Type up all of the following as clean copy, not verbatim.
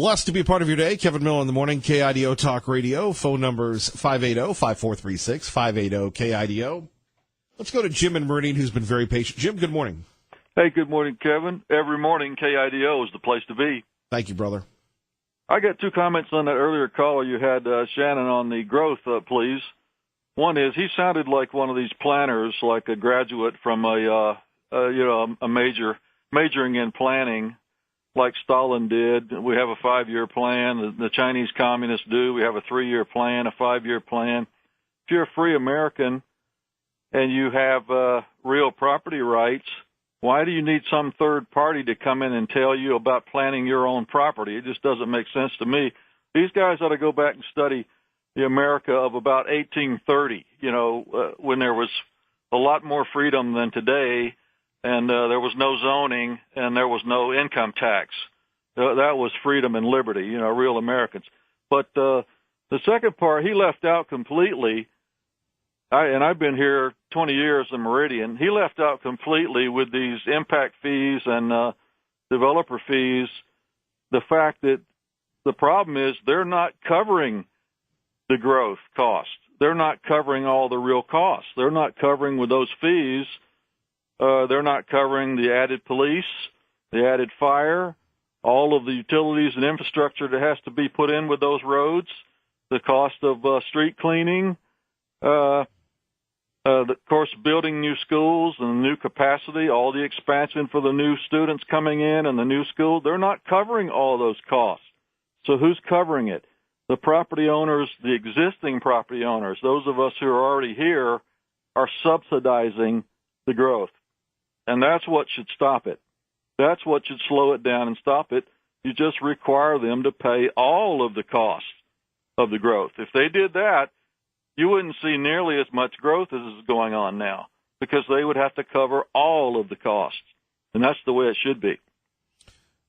Blessed to be a part of your day. Kevin Miller in the morning, KIDO Talk Radio. Phone numbers 580-5436, 580-KIDO. Let's go to Jim in Meridian, who's been very patient. Jim, good morning. Hey, good morning, Kevin. Every morning, KIDO is the place to be. Thank you, brother. I got two comments on that earlier caller you had, Shannon, on the growth, please. One is he sounded like one of these planners, like a graduate from a majoring in planning, like Stalin did. We have a 5-year plan. The Chinese communists do. We have a 3-year plan, a 5-year plan. If you're a free American and you have real property rights, why do you need some third party to come in and tell you about planning your own property? It just doesn't make sense to me. These guys ought to go back and study the America of about 1830, when there was a lot more freedom than today, and there was no zoning, and there was no income tax. That was freedom and liberty, real Americans. But the second part, he left out completely, and I've been here 20 years in Meridian, he left out completely with these impact fees and developer fees the fact that the problem is they're not covering the growth cost. They're not covering all the real costs. They're not covering with those fees. They're not covering the added police, the added fire, all of the utilities and infrastructure that has to be put in with those roads, the cost of street cleaning, of course, building new schools and new capacity, all the expansion for the new students coming in and the new school. They're not covering all those costs. So who's covering it? The property owners, the existing property owners, those of us who are already here, are subsidizing the growth. And that's what should stop it. That's what should slow it down and stop it. You just require them to pay all of the costs of the growth. If they did that, you wouldn't see nearly as much growth as is going on now, because they would have to cover all of the costs. And that's the way it should be.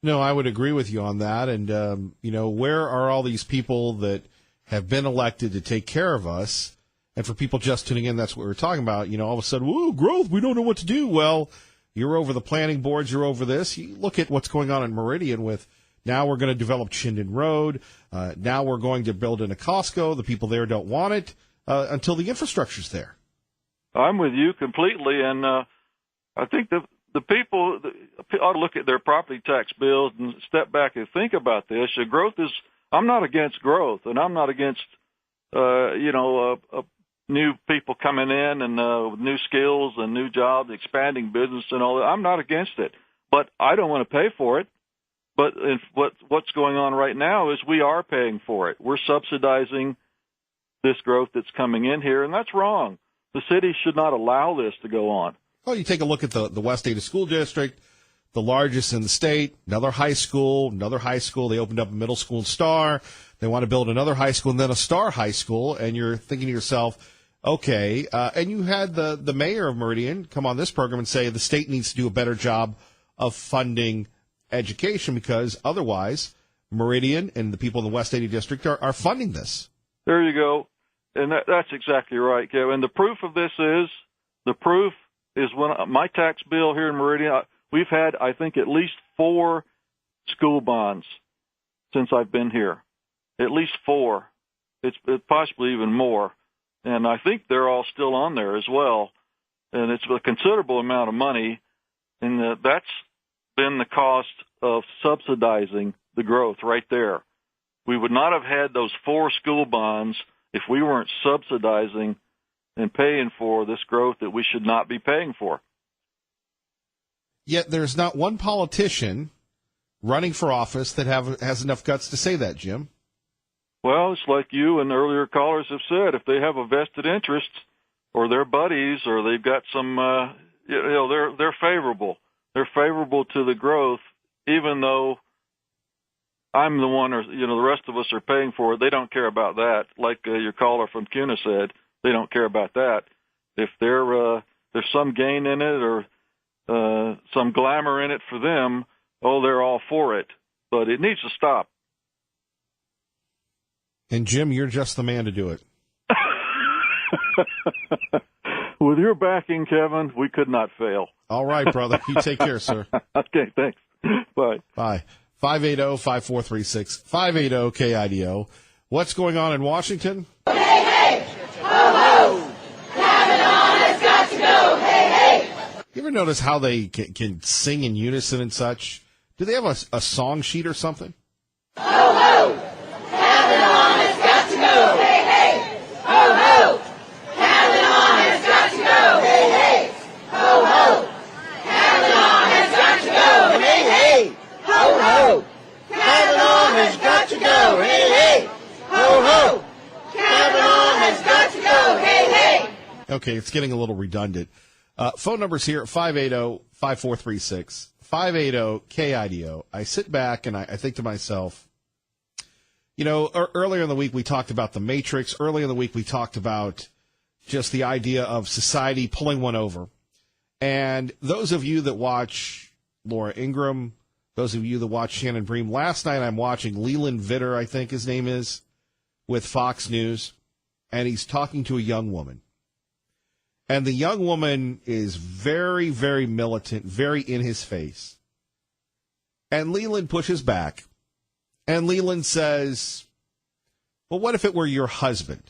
No, I would agree with you on that. And, where are all these people that have been elected to take care of us? And for people just tuning in, that's what we're talking about. All of a sudden, whoa, growth, we don't know what to do. Well, you're over the planning boards, you're over this. You look at what's going on in Meridian with now we're going to develop Chinden Road. Now we're going to build in a Costco. The people there don't want it until the infrastructure's there. I'm with you completely. And I think the people ought to look at their property tax bills and step back and think about this. I'm not against growth, and I'm not against, new people coming in and with new skills and new jobs, expanding business and all that. I'm not against it, but I don't want to pay for it. But what's going on right now is we are paying for it. We're subsidizing this growth that's coming in here, and that's wrong. The city should not allow this to go on. Well, you take a look at the West Ada School District, the largest in the state, another high school. They opened up a middle school in Star. They want to build another high school and then a Star High School, and you're thinking to yourself, okay, and you had the mayor of Meridian come on this program and say the state needs to do a better job of funding education because otherwise Meridian and the people in the West Ada District are funding this. There you go. And that's exactly right, Kevin. The proof of this is when my tax bill here in Meridian, we've had, I think, at least 4 school bonds since I've been here. At least 4. It's possibly even more. And I think they're all still on there as well. And it's a considerable amount of money. And that's been the cost of subsidizing the growth right there. We would not have had those 4 school bonds if we weren't subsidizing and paying for this growth that we should not be paying for. Yet there's not one politician running for office that has enough guts to say that, Jim. Well, it's like you and earlier callers have said, if they have a vested interest or they're buddies or they've got some, they're favorable. They're favorable to the growth, even though I'm the one or, the rest of us are paying for it. They don't care about that. Like your caller from CUNA said, they don't care about that. If there's some gain in it or some glamour in it for them, they're all for it. But it needs to stop. And, Jim, you're just the man to do it. With your backing, Kevin, we could not fail. All right, brother. You take care, sir. Okay, thanks. Bye. Bye. 580-5436, 580-KIDO. What's going on in Washington? Hey, hey! Ho, ho! Kavanaugh has got to go! Hey, hey! You ever notice how they can sing in unison and such? Do they have a song sheet or something? Ho, ho! Kavanaugh has got to go! Hey, hey! Ho, ho! Kavanaugh has got to go! Hey, hey! Ho, ho! Kavanaugh has got to go! Hey, hey! Ho, ho! Kavanaugh has got to go! Hey, hey! Ho, ho! Kavanaugh has got to go! Hey, hey! Okay, it's getting a little redundant. Phone number's here at 580-5436, 580-KIDO. I sit back and I think to myself, you know, earlier in the week we talked about the Matrix. Earlier in the week we talked about just the idea of society pulling one over. And those of you that watch Laura Ingraham, those of you that watch Shannon Bream, last night I'm watching Leland Vitter, I think his name is, with Fox News, and he's talking to a young woman. And the young woman is very, very militant, very in his face. And Leland pushes back. And Leland says, well, what if it were your husband?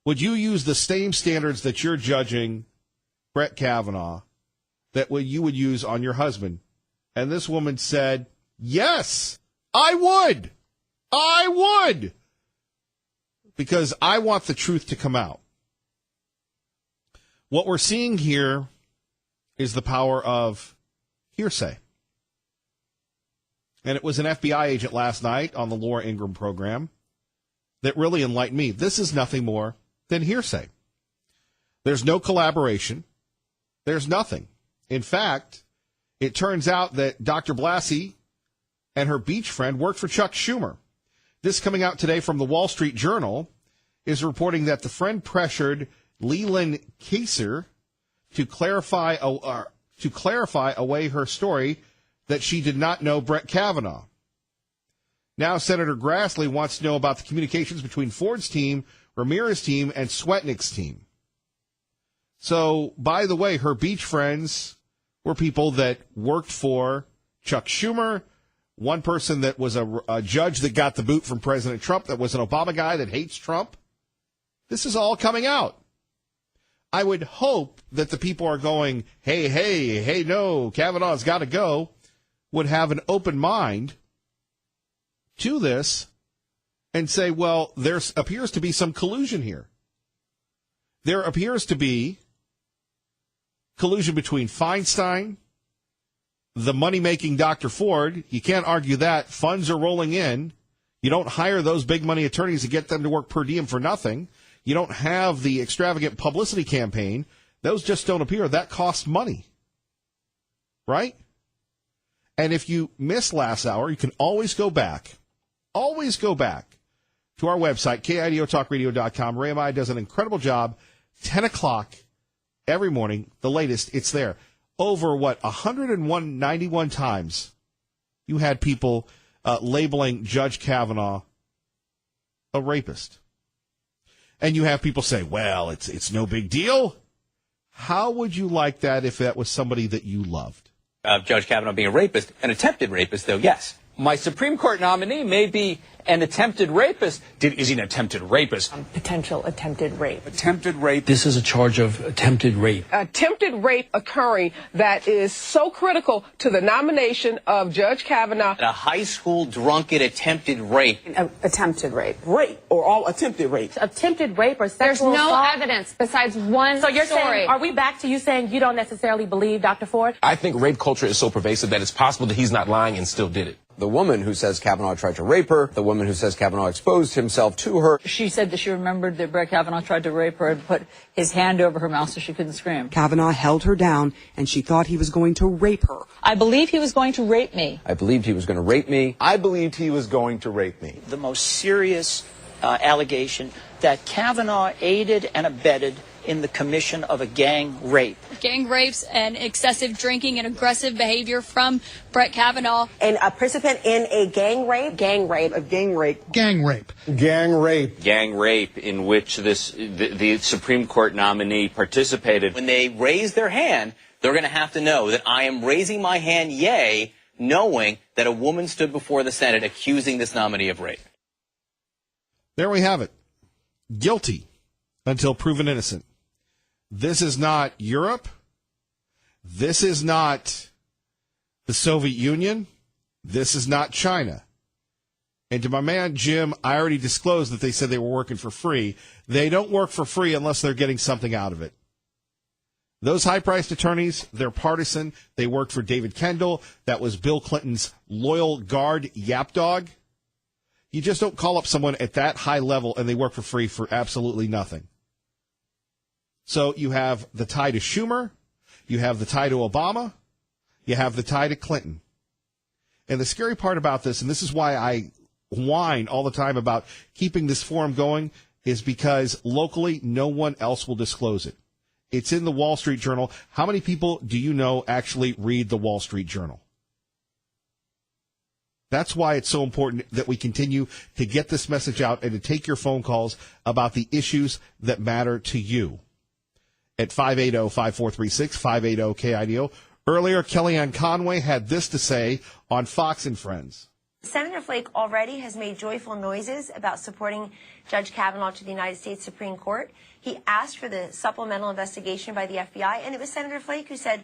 Would you use the same standards that you're judging Brett Kavanaugh that you would use on your husband? And this woman said, yes, I would. I would. Because I want the truth to come out. What we're seeing here is the power of hearsay. And it was an FBI agent last night on the Laura Ingraham program that really enlightened me. This is nothing more than hearsay. There's no collaboration. There's nothing. In fact, it turns out that Dr. Blassie and her beach friend worked for Chuck Schumer. This coming out today from the Wall Street Journal is reporting that the friend pressured Leland Kaiser to clarify away her story that she did not know Brett Kavanaugh. Now Senator Grassley wants to know about the communications between Ford's team, Ramirez's team, and Swetnick's team. So, by the way, her beach friends were people that worked for Chuck Schumer, one person that was a judge that got the boot from President Trump, that was an Obama guy that hates Trump. This is all coming out. I would hope that the people are going, hey, no, Kavanaugh's got to go, would have an open mind to this and say, well, there appears to be some collusion here. There appears to be collusion between Feinstein, the money-making Dr. Ford. You can't argue that. Funds are rolling in. You don't hire those big money attorneys to get them to work per diem for nothing. You don't have the extravagant publicity campaign. Those just don't appear. That costs money. Right? And if you missed last hour, you can always go back. Always go back to our website, KIDOTalkRadio.com. Ray Amaya does an incredible job. 10 o'clock every morning, the latest, it's there. Over, 191 times you had people labeling Judge Kavanaugh a rapist. And you have people say, well, it's no big deal. How would you like that if that was somebody that you loved? Judge Kavanaugh being a rapist, an attempted rapist, though, yes. My Supreme Court nominee may be an attempted rapist. Is he an attempted rapist? Potential attempted rape. Attempted rape. This is a charge of attempted rape. Attempted rape occurring that is so critical to the nomination of Judge Kavanaugh. A high school drunken attempted rape. Attempted rape. Rape or all attempted rape. Attempted rape or sexual There's no assault? evidence besides one So you're story. saying, are we back to you saying you don't necessarily believe Dr. Ford? I think rape culture is so pervasive that it's possible that he's not lying and still did it. The woman who says Kavanaugh tried to rape her, the woman who says Kavanaugh exposed himself to her. She said that she remembered that Brett Kavanaugh tried to rape her and put his hand over her mouth so she couldn't scream. Kavanaugh held her down, and she thought he was going to rape her. I believe he was going to rape me. I believed he was going to rape me. I believed he was going to rape me. The most serious allegation that Kavanaugh aided and abetted in the commission of a gang rape. Gang rapes and excessive drinking and aggressive behavior from Brett Kavanaugh. And a participant in a gang rape? Gang rape. A gang rape. Gang rape. Gang rape. Gang rape in which the Supreme Court nominee participated. When they raise their hand, they're going to have to know that I am raising my hand, yay, knowing that a woman stood before the Senate accusing this nominee of rape. There we have it. Guilty until proven innocent. This is not Europe. This is not the Soviet Union. This is not China. And to my man, Jim, I already disclosed that they said they were working for free. They don't work for free unless they're getting something out of it. Those high-priced attorneys, they're partisan. They worked for David Kendall. That was Bill Clinton's loyal guard, yapdog. You just don't call up someone at that high level and they work for free for absolutely nothing. So you have the tie to Schumer. You have the tie to Obama. You have the tie to Clinton. And the scary part about this, and this is why I whine all the time about keeping this forum going, is because locally no one else will disclose it. It's in the Wall Street Journal. How many people do you know actually read the Wall Street Journal? That's why it's so important that we continue to get this message out and to take your phone calls about the issues that matter to you. At 580-5436, 580-KIDO. Earlier, Kellyanne Conway had this to say on Fox and Friends. Senator Flake already has made joyful noises about supporting Judge Kavanaugh to the United States Supreme Court. He asked for the supplemental investigation by the FBI, and it was Senator Flake who said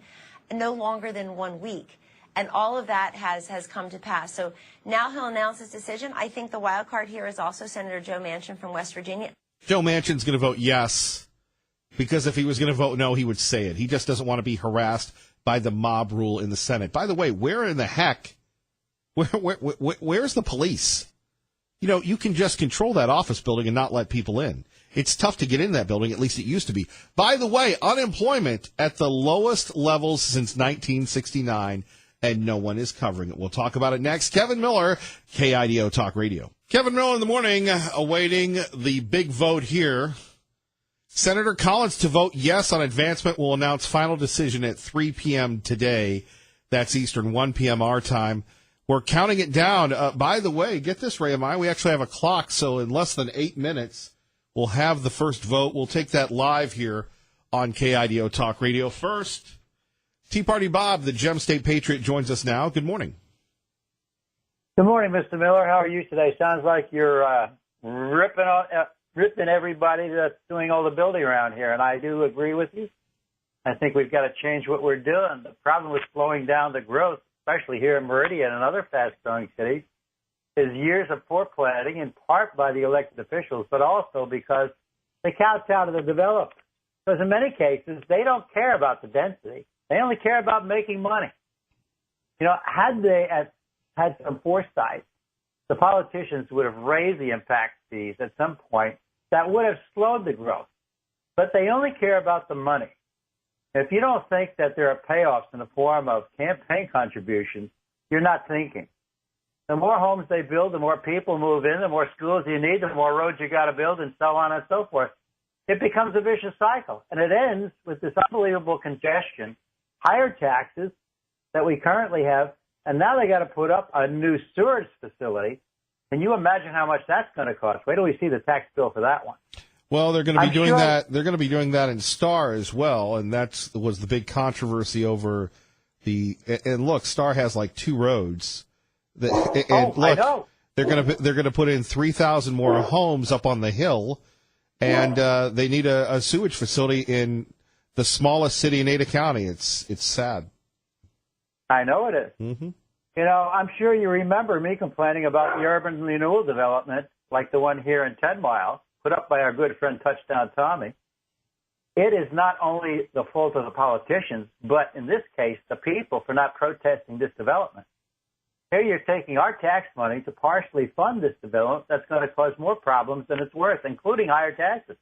no longer than 1 week. And all of that has come to pass. So now he'll announce his decision. I think the wild card here is also Senator Joe Manchin from West Virginia. Joe Manchin's going to vote yes, because if he was going to vote no, he would say it. He just doesn't want to be harassed by the mob rule in the Senate. By the way, where in the heck, where's the police? You know, you can just control that office building and not let people in. It's tough to get in that building, at least it used to be. By the way, unemployment at the lowest levels since 1969, and no one is covering it. We'll talk about it next. Kevin Miller, KIDO Talk Radio. Kevin Miller in the morning, awaiting the big vote here. Senator Collins to vote yes on advancement will announce final decision at 3 p.m. today. That's Eastern, 1 p.m. our time. We're counting it down. By the way, get this, Ray, we actually have a clock, so in less than 8 minutes, we'll have the first vote. We'll take that live here on KIDO Talk Radio. First, Tea Party Bob, the Gem State Patriot, joins us now. Good morning. Good morning, Mr. Miller. How are you today? Sounds like you're ripping everybody that's doing all the building around here, and I do agree with you. I think we've got to change what we're doing. The problem with slowing down the growth, especially here in Meridian and other fast-growing cities, is years of poor planning, in part by the elected officials, but also because they kowtow to the developers. Because in many cases, they don't care about the density. They only care about making money. You know, had they had some foresight, the politicians would have raised the impact fees at some point. That would have slowed the growth. But they only care about the money. If you don't think that there are payoffs in the form of campaign contributions, you're not thinking. The more homes they build, the more people move in, the more schools you need, the more roads you got to build, and so on and so forth. It becomes a vicious cycle. And it ends with this unbelievable congestion, higher taxes that we currently have, and now they got to put up a new sewage facility. Can you imagine how much that's going to cost? Wait till we see the tax bill for that one. Well, they're going to be doing that. They're going to be doing that in Star as well, and that was the big controversy over the. And look, Star has like 2 roads. And look, I know. They're going to put in 3,000 more homes up on the hill, and they need a sewage facility in the smallest city in Ada County. It's sad. I know it is. Mm-hmm. You know, I'm sure you remember me complaining about the urban renewal development, like the one here in 10 Mile, put up by our good friend Touchdown Tommy. It is not only the fault of the politicians, but in this case, the people for not protesting this development. Here you're taking our tax money to partially fund this development that's going to cause more problems than it's worth, including higher taxes.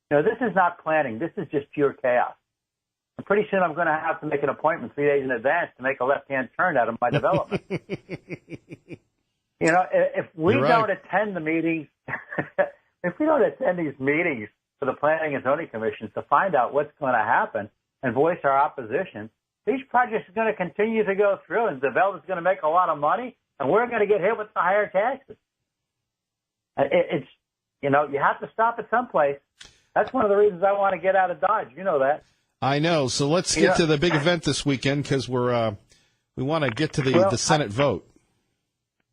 You know, this is not planning. This is just pure chaos. And pretty soon I'm going to have to make an appointment 3 days in advance to make a left-hand turn out of my development. You know, if we don't attend the meetings, if we don't attend these meetings for the Planning and Zoning Commissions to find out what's going to happen and voice our opposition, these projects are going to continue to go through, and developers are going to make a lot of money, and we're going to get hit with the higher taxes. It's, you know, you have to stop at some place. That's one of the reasons I want to get out of Dodge. You know that. I know. So let's get to the big event this weekend, because we're we want to get to the Senate vote.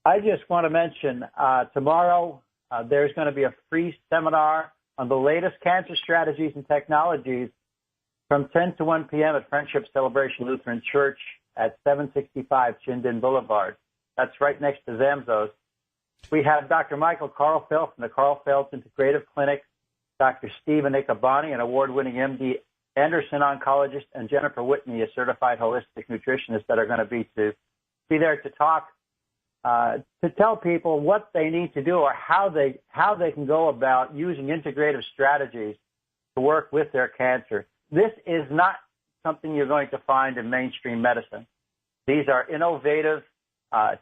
I just want to mention tomorrow there's going to be a free seminar on the latest cancer strategies and technologies from 10 to 1 p.m. at Friendship Celebration Lutheran Church at 765 Chinden Boulevard. That's right next to Zamzows. We have Dr. Michael Karlfeld from the Karlfeld Integrative Clinic, Dr. Stephen Ikebani, an award-winning MD Anderson oncologist, and Jennifer Whitney, a certified holistic nutritionist, that are going to be there to talk, to tell people what they need to do or how they can go about using integrative strategies to work with their cancer. This is not something you're going to find in mainstream medicine. These are innovative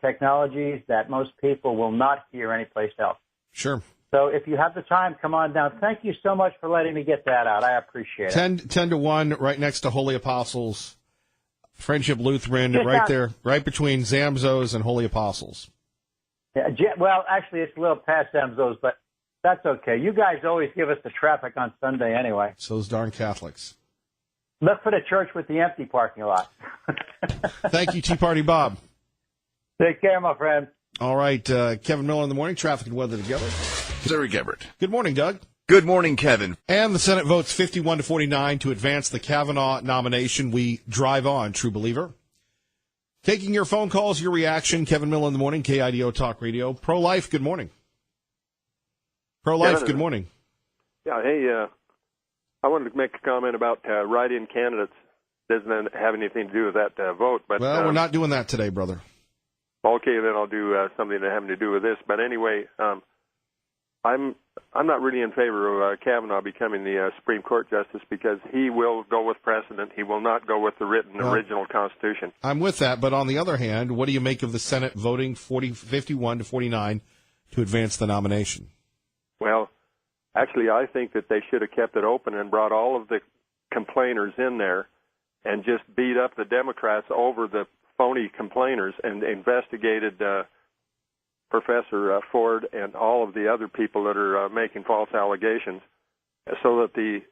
technologies that most people will not hear anyplace else. Sure. So if you have the time, come on down. Thank you so much for letting me get that out. I appreciate it. 10 to 1, right next to Holy Apostles, Friendship Lutheran, Just right out. there, right between Zamzows and Holy Apostles. Yeah, well, actually, it's a little past Zamzows, but that's okay. You guys always give us the traffic on Sunday anyway. So those darn Catholics. Look for the church with the empty parking lot. Thank you, Tea Party Bob. Take care, my friend. All right, Kevin Miller in the morning, traffic and weather together. Eric Everett. Good morning, Doug. Good morning, Kevin. And the Senate votes 51 to 49 to advance the Kavanaugh nomination. We drive on, true believer. Taking your phone calls, your reaction. Kevin Miller in the morning, KIDO Talk Radio. Pro-Life, good morning. Pro-Life, Kevin, good morning. Yeah, hey, I wanted to make a comment about write-in candidates. Doesn't have anything to do with that vote, but Well, we're not doing that today, brother. Okay, then I'll do something having to do with this. But anyway, I'm not really in favor of Kavanaugh becoming the Supreme Court justice because he will go with precedent. He will not go with the written original Constitution. I'm with that, but on the other hand, what do you make of the Senate voting 51 to 49 to advance the nomination? Well, actually, I think that they should have kept it open and brought all of the complainers in there and just beat up the Democrats over the phony complainers and investigated Professor Ford and all of the other people that are making false allegations so that the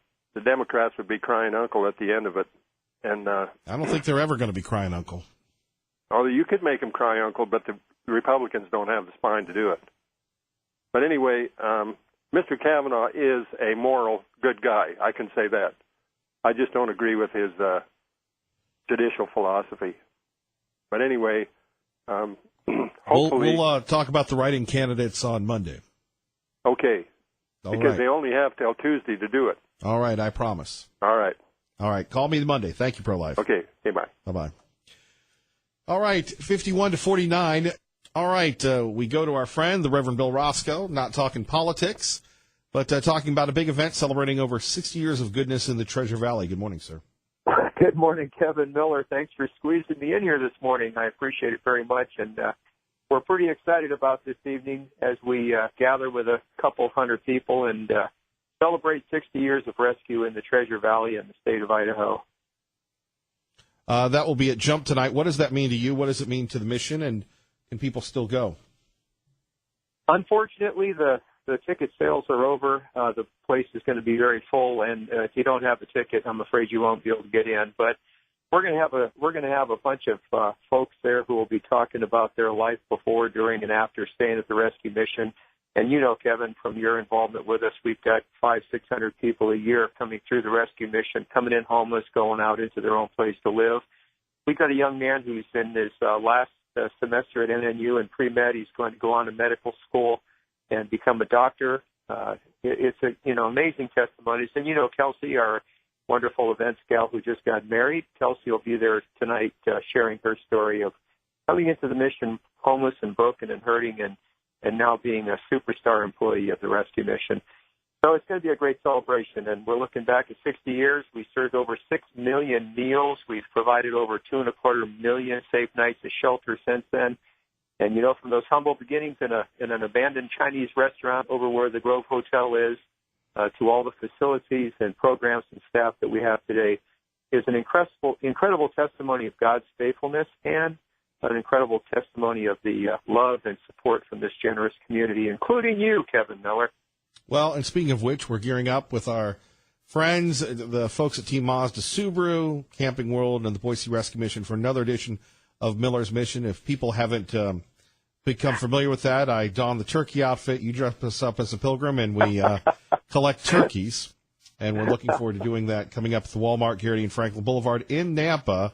Democrats would be crying uncle at the end of it. And I don't think they're ever going to be crying uncle. Oh, you could make them cry uncle, but the Republicans don't have the spine to do it. But anyway, Mr. Kavanaugh is a moral good guy. I can say that. I just don't agree with his judicial philosophy. But anyway, hopefully... We'll talk about the writing candidates on Monday. Okay. All because right. they only have till Tuesday to do it. All right, I promise. All right. All right, call me Monday. Thank you, Pro-Life. Okay, bye. Bye-bye. All right, 51 to 49. All right, we go to our friend, the Reverend Bill Roscoe, not talking politics, but talking about a big event celebrating over 60 years of goodness in the Treasure Valley. Good morning, sir. Good morning, Kevin Miller. Thanks for squeezing me in here this morning. I appreciate it very much. And we're pretty excited about this evening as we gather with a couple hundred people and celebrate 60 years of rescue in the Treasure Valley in the state of Idaho. That will be at Jump tonight. What does that mean to you? What does it mean to the mission? And can people still go? Unfortunately, the ticket sales are over. The place is going to be very full, and if you don't have a ticket, I'm afraid you won't be able to get in. But we're going to have a bunch of folks there who will be talking about their life before, during, and after staying at the rescue mission. And you know, Kevin, from your involvement with us, we've got 500-600 people a year coming through the rescue mission, coming in homeless, going out into their own place to live. We've got a young man who's in his last semester at NNU in pre-med. He's going to go on to medical school and become a doctor. It's amazing testimonies. And Kelsey, our wonderful events gal who just got married, Kelsey will be there tonight sharing her story of coming into the mission homeless and broken and hurting and now being a superstar employee of the rescue mission. So it's going to be a great celebration, and we're looking back at 60 years. We served over 6 million meals. We've provided over 2.25 million safe nights of shelter since then. And, from those humble beginnings in an abandoned Chinese restaurant over where the Grove Hotel is, to all the facilities and programs and staff that we have today, is an incredible testimony of God's faithfulness and an incredible testimony of the love and support from this generous community, including you, Kevin Miller. Well, and speaking of which, we're gearing up with our friends, the folks at Team Mazda Subaru, Camping World, and the Boise Rescue Mission for another edition of Miller's Mission. If people haven't become familiar with that, I don the turkey outfit. You dress us up as a pilgrim, and we collect turkeys. And we're looking forward to doing that coming up at the Walmart, Garrity and Franklin Boulevard in Nampa.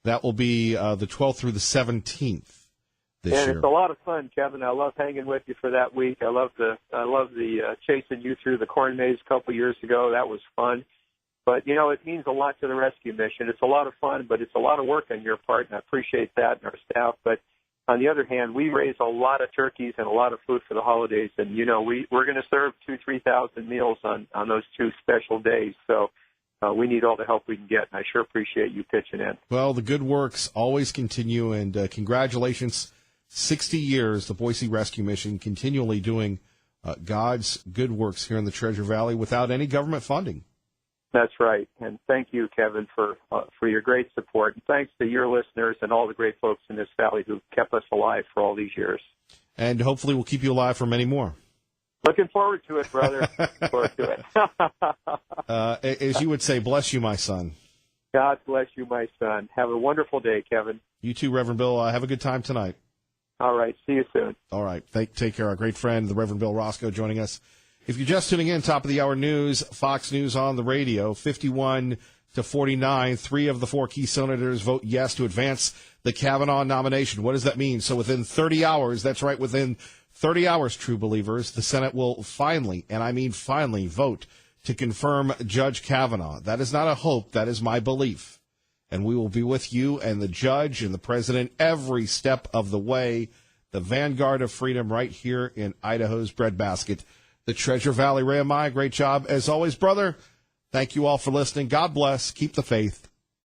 That will be the 12th through the 17th this year. It's a lot of fun, Kevin. I love hanging with you for that week. I love the chasing you through the corn maze a couple years ago. That was fun. But, you know, it means a lot to the rescue mission. It's a lot of fun, but it's a lot of work on your part, and I appreciate that and our staff. But on the other hand, we raise a lot of turkeys and a lot of food for the holidays. And, you know, we're going to serve 2,000-3,000 meals on those two special days. So we need all the help we can get, and I sure appreciate you pitching in. Well, the good works always continue, and congratulations. 60 years, the Boise Rescue Mission continually doing God's good works here in the Treasure Valley without any government funding. That's right. And thank you, Kevin, for your great support. And thanks to your listeners and all the great folks in this valley who've kept us alive for all these years. And hopefully we'll keep you alive for many more. Looking forward to it, brother. Looking forward to it. As you would say, bless you, my son. God bless you, my son. Have a wonderful day, Kevin. You too, Reverend Bill. Have a good time tonight. All right. See you soon. All right. Take care. Our great friend, the Reverend Bill Roscoe, joining us. If you're just tuning in, top of the hour news, Fox News on the radio, 51-49. 3 of the 4 key senators vote yes to advance the Kavanaugh nomination. What does that mean? So within 30 hours, that's right, within 30 hours, true believers, the Senate will finally, and I mean finally, vote to confirm Judge Kavanaugh. That is not a hope. That is my belief. And we will be with you and the judge and the president every step of the way. The vanguard of freedom right here in Idaho's breadbasket. The Treasure Valley. Ray Amaya, great job as always, brother. Thank you all for listening. God bless. Keep the faith.